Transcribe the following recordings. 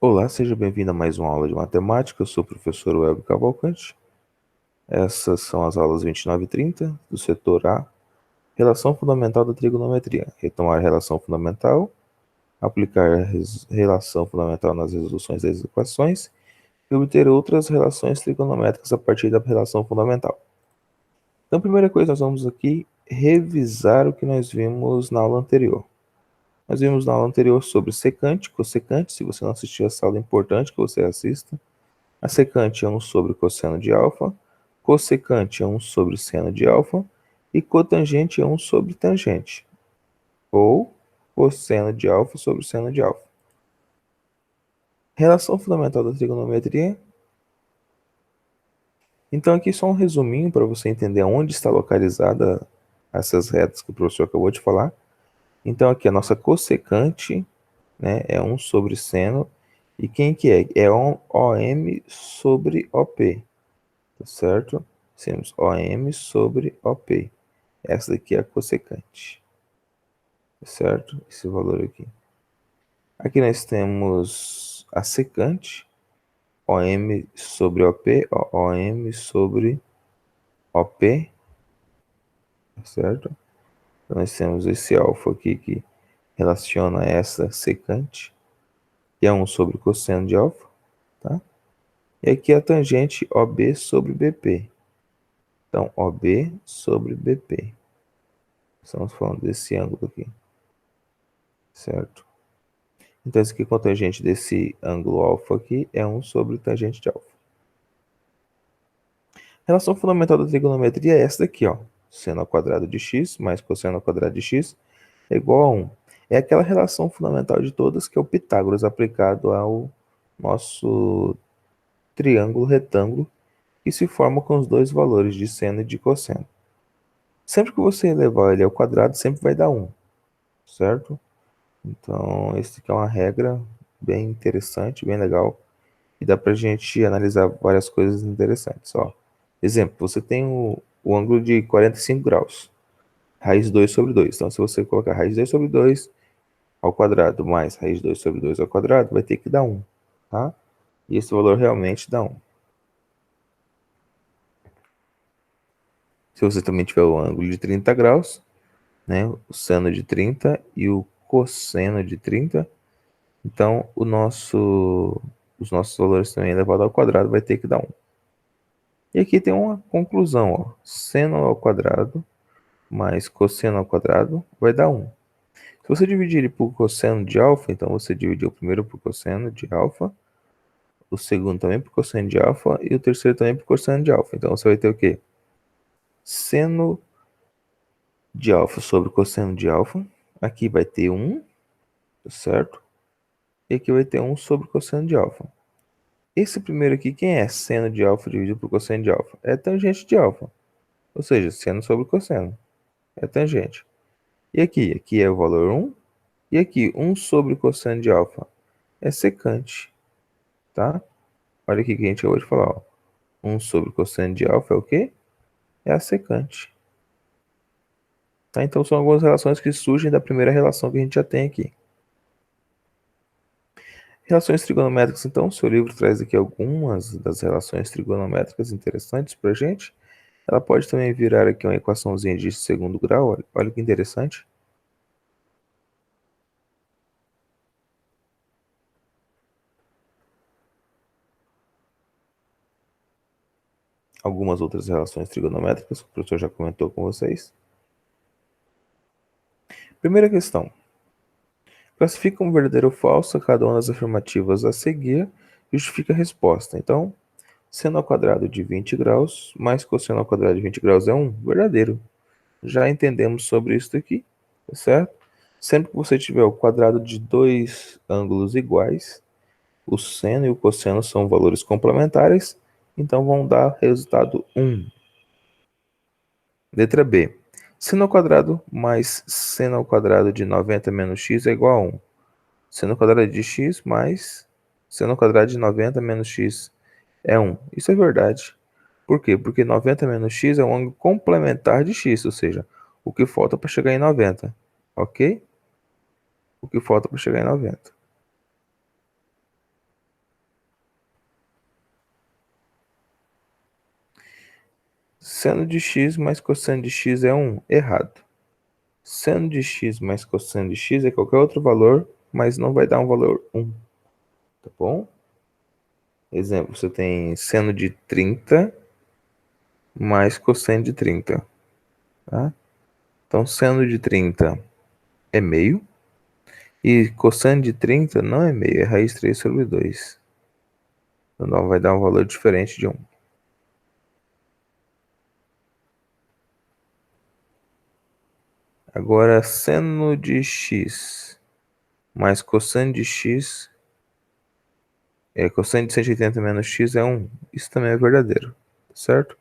Olá, seja bem-vindo a mais uma aula de matemática. Eu sou o professor Welber Cavalcante. Essas são as aulas 29 e 30 do setor A, Relação Fundamental da Trigonometria. Retomar a relação fundamental, aplicar a relação fundamental nas resoluções das equações e obter outras relações trigonométricas a partir da relação fundamental. Então, a primeira coisa, nós vamos aqui revisar o que nós vimos na aula anterior. Nós vimos na aula anterior sobre secante, cossecante. Se você não assistiu essa aula, é importante que você assista. A secante é 1 sobre cosseno de alfa, cossecante é 1 sobre seno de alfa e cotangente é 1 sobre tangente, ou cosseno de alfa sobre seno de alfa. Relação fundamental da trigonometria. Então aqui só um resuminho para você entender onde está localizada essas retas que o professor acabou de falar. Então aqui a nossa cossecante, né, é 1 sobre seno, e quem que é? É OM sobre OP. Tá certo? Temos OM sobre OP. Essa daqui é a cossecante. Tá certo? Esse valor aqui. Aqui nós temos a secante. OM sobre OP. OM sobre OP. Tá certo? Então nós temos esse alfa aqui que relaciona essa secante, que é 1 sobre cosseno de alfa. Tá? E aqui a tangente OB sobre BP. Então, OB sobre BP. Estamos falando desse ângulo aqui, certo? Então, esse aqui com a tangente desse ângulo alfa aqui é 1 sobre tangente de alfa. Relação fundamental da trigonometria é essa daqui, ó. Seno ao quadrado de x mais cosseno ao quadrado de x é igual a 1. É aquela relação fundamental de todas que é o Pitágoras aplicado ao nosso triângulo retângulo que se forma com os dois valores de seno e de cosseno. Sempre que você elevar ele ao quadrado, sempre vai dar 1, certo? Então, esse aqui é uma regra bem interessante, bem legal, e dá pra gente analisar várias coisas interessantes, ó. Exemplo, você tem o ângulo de 45 graus, raiz 2 sobre 2. Então, se você colocar raiz 2 sobre 2 ao quadrado mais raiz 2 sobre 2 ao quadrado, vai ter que dar 1, tá? E esse valor realmente dá 1. Se você também tiver o ângulo de 30 graus, né, o seno de 30 e o cosseno de 30, então os nossos valores também elevado ao quadrado vai ter que dar 1. E aqui tem uma conclusão, ó. Seno ao quadrado mais cosseno ao quadrado vai dar 1. Se você dividir ele por cosseno de alfa, então você dividiu o primeiro por cosseno de alfa, o segundo também por cosseno de alfa e o terceiro também por cosseno de alfa. Então você vai ter o quê? Seno de alfa sobre cosseno de alfa. Aqui vai ter 1, certo? E aqui vai ter 1 sobre cosseno de alfa. Esse primeiro aqui, quem é seno de alfa dividido por cosseno de alfa? É tangente de alfa. Ou seja, seno sobre cosseno. É tangente. E aqui? Aqui é o valor 1. E aqui, 1 sobre cosseno de alfa é secante. Tá? Olha aqui que a gente acabou de falar. Ó. 1 sobre cosseno de alfa é o quê? É a secante. Tá? Então, são algumas relações que surgem da primeira relação que a gente já tem aqui. Relações trigonométricas, então, o seu livro traz aqui algumas das relações trigonométricas interessantes para a gente. Ela pode também virar aqui uma equaçãozinha de segundo grau, olha que interessante. Algumas outras relações trigonométricas que o professor já comentou com vocês. Primeira questão. Classifica um verdadeiro ou falso a cada uma das afirmativas a seguir, justifica a resposta. Então, seno ao quadrado de 20 graus mais cosseno ao quadrado de 20 graus é 1, verdadeiro. Já entendemos sobre isso aqui, tá certo? Sempre que você tiver o quadrado de dois ângulos iguais, o seno e o cosseno são valores complementares, então vão dar resultado 1. Letra B. Seno ao quadrado mais seno ao quadrado de 90 menos x é igual a 1. Seno ao quadrado de x mais seno ao quadrado de 90 menos x é 1. Isso é verdade. Por quê? Porque 90 menos x é um ângulo complementar de x, ou seja, o que falta para chegar em 90. Ok? O que falta para chegar em 90. Seno de x mais cosseno de x é 1? Errado. Seno de x mais cosseno de x é qualquer outro valor, mas não vai dar um valor 1. Tá bom? Exemplo, você tem seno de 30 mais cosseno de 30. Tá? Então, seno de 30 é meio. E cosseno de 30 não é meio, é raiz 3 sobre 2. Então, vai dar um valor diferente de 1. Agora, seno de x mais cosseno de x, cosseno de 180 menos x é 1. Isso também é verdadeiro, certo?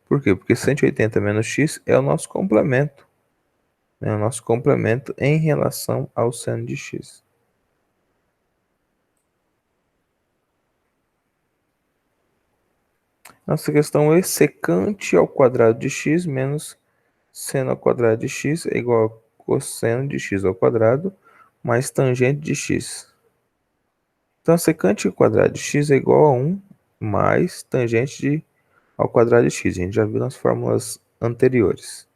Por quê? Porque 180 menos x é o nosso complemento. É o nosso complemento em relação ao seno de x. Nossa questão é secante ao quadrado de x menos seno ao quadrado de x é igual a cosseno de x ao quadrado mais tangente de x. Então, secante ao quadrado de x é igual a 1 mais tangente ao quadrado de x. A gente já viu nas fórmulas anteriores.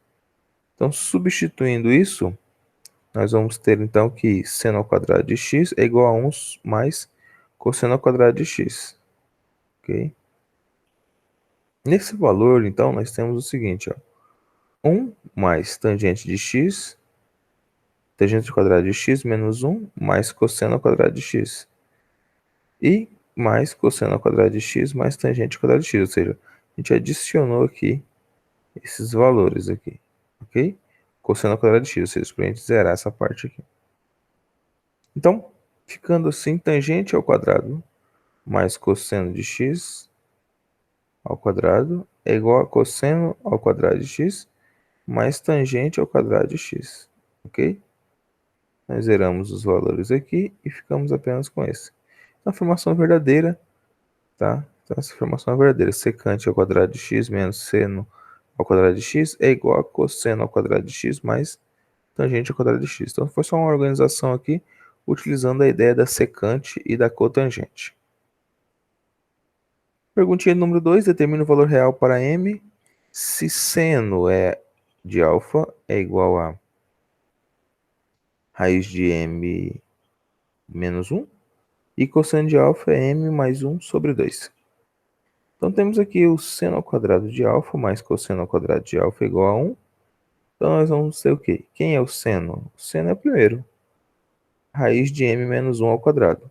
Então, substituindo isso, nós vamos ter então que seno ao quadrado de x é igual a 1 mais cosseno ao quadrado de x. Ok? Nesse valor, então, nós temos o seguinte, ó. 1 mais tangente de x, tangente ao quadrado de x menos 1 mais cosseno ao quadrado de x. E mais cosseno ao quadrado de x mais tangente ao quadrado de x. Ou seja, a gente adicionou aqui esses valores aqui, ok? Cosseno ao quadrado de x, ou seja, para a gente zerar essa parte aqui. Então, ficando assim, tangente ao quadrado mais cosseno de x ao quadrado é igual a cosseno ao quadrado de x mais tangente ao quadrado de x, ok? Nós zeramos os valores aqui e ficamos apenas com esse. Então, a formação verdadeira, tá? Então, essa formação é verdadeira. Secante ao quadrado de x menos seno ao quadrado de x é igual a cosseno ao quadrado de x mais tangente ao quadrado de x. Então, foi só uma organização aqui, utilizando a ideia da secante e da cotangente. Perguntinha número 2, determina o valor real para m se seno de alfa é igual a raiz de m menos 1 e cosseno de alfa é m mais 1 sobre 2. Então temos aqui o seno ao quadrado de alfa mais cosseno ao quadrado de alfa igual a 1. Então nós vamos ter o quê? Quem é o seno? O seno é o primeiro. Raiz de m menos 1 ao quadrado.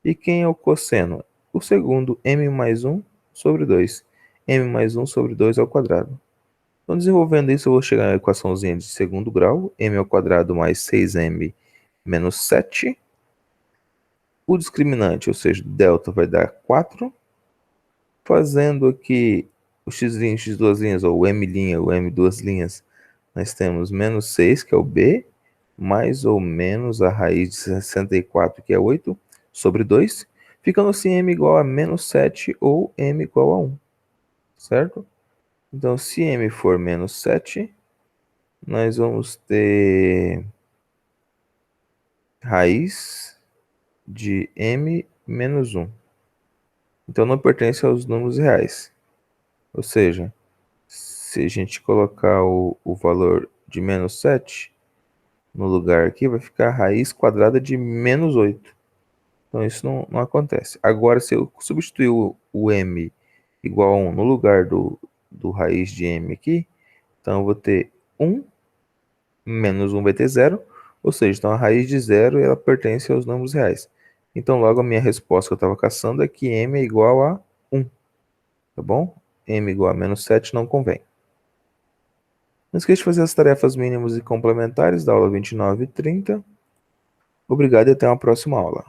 E quem é o cosseno? O segundo, m mais 1 sobre 2. M mais 1 sobre 2 ao quadrado. Então, desenvolvendo isso, eu vou chegar na equaçãozinha de segundo grau, m ao quadrado mais 6m menos 7. O discriminante, ou seja, delta, vai dar 4. Fazendo aqui o x', x duas linhas, ou o m', o m duas linhas, nós temos menos 6, que é o b, mais ou menos a raiz de 64, que é 8, sobre 2, ficando assim m igual a menos 7 ou m igual a 1, certo? Então, se m for menos 7, nós vamos ter raiz de m menos 1. Então, não pertence aos números reais. Ou seja, se a gente colocar o valor de menos 7 no lugar aqui, vai ficar a raiz quadrada de menos 8. Então, isso não acontece. Agora, se eu substituir o m igual a 1 no lugar do raiz de m aqui, então eu vou ter 1 menos 1 vai ter 0, ou seja, então a raiz de 0 ela pertence aos números reais. Então, logo a minha resposta que eu estava caçando é que m é igual a 1, tá bom? M igual a menos 7 não convém. Não esqueça de fazer as tarefas mínimas e complementares da aula 29 e 30. Obrigado e até uma próxima aula.